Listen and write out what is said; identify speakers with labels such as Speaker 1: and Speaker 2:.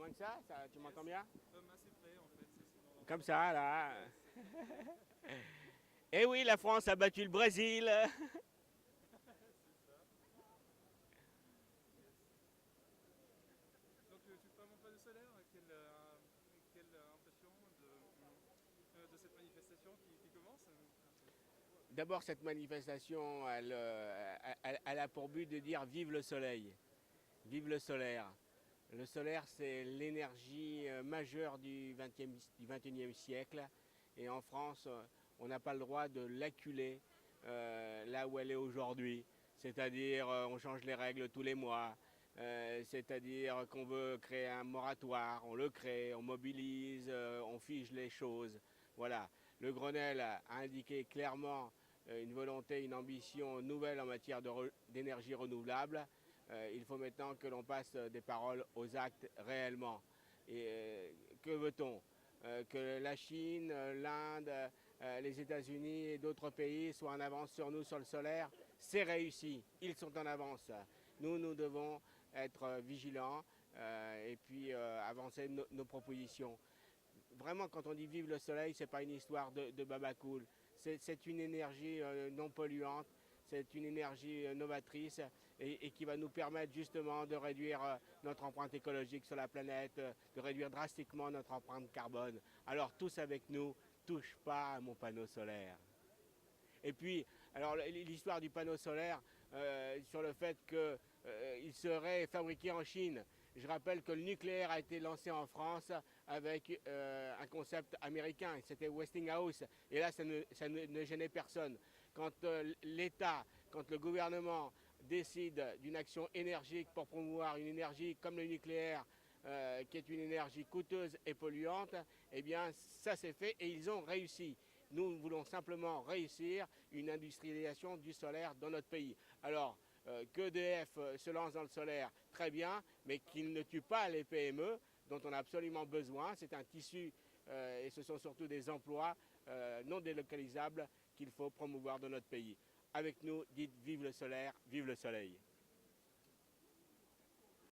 Speaker 1: Moins que ça, tu m'entends bien?
Speaker 2: Assez près en fait, c'est ce qu'on entend.
Speaker 1: Comme ça, là.
Speaker 2: Yes.
Speaker 1: Eh oui, la France a battu le Brésil.
Speaker 2: C'est ça. Yes. Donc tu parles mon panneau solaire, quelle impression de cette manifestation qui commence?
Speaker 1: D'abord, cette manifestation, elle a pour but de dire vive le soleil, vive le solaire. Le solaire, c'est l'énergie majeure du 21e siècle. Et en France, on n'a pas le droit de l'acculer là où elle est aujourd'hui. C'est-à-dire, on change les règles tous les mois. C'est-à-dire qu'on veut créer un moratoire, on le crée, on mobilise, on fige les choses. Voilà. Le Grenelle a indiqué clairement une volonté, une ambition nouvelle en matière d'énergie renouvelable. Il faut maintenant que l'on passe des paroles aux actes réellement. Et que veut-on? Que la Chine, l'Inde, les États-Unis et d'autres pays soient en avance sur nous sur le solaire, c'est réussi. Ils sont en avance. Nous devons être vigilants et puis avancer nos propositions. Vraiment, quand on dit vive le soleil, ce n'est pas une histoire de babacool. C'est une énergie non polluante, c'est une énergie novatrice et qui va nous permettre justement de réduire notre empreinte écologique sur la planète, de réduire drastiquement notre empreinte carbone. Alors tous avec nous, touche pas à mon panneau solaire. Et puis, alors l'histoire du panneau solaire sur le fait qu'il serait fabriqué en Chine. Je rappelle que le nucléaire a été lancé en France avec un concept américain, c'était Westinghouse. Et là, ça ne gênait personne. Quand l'État, quand le gouvernement décide d'une action énergique pour promouvoir une énergie comme le nucléaire, qui est une énergie coûteuse et polluante, eh bien ça s'est fait et ils ont réussi. Nous voulons simplement réussir une industrialisation du solaire dans notre pays. Alors, qu'EDF se lance dans le solaire, très bien, mais qu'il ne tue pas les PME dont on a absolument besoin. C'est un tissu et ce sont surtout des emplois non délocalisables qu'il faut promouvoir dans notre pays. Avec nous, dites vive le solaire, vive le soleil.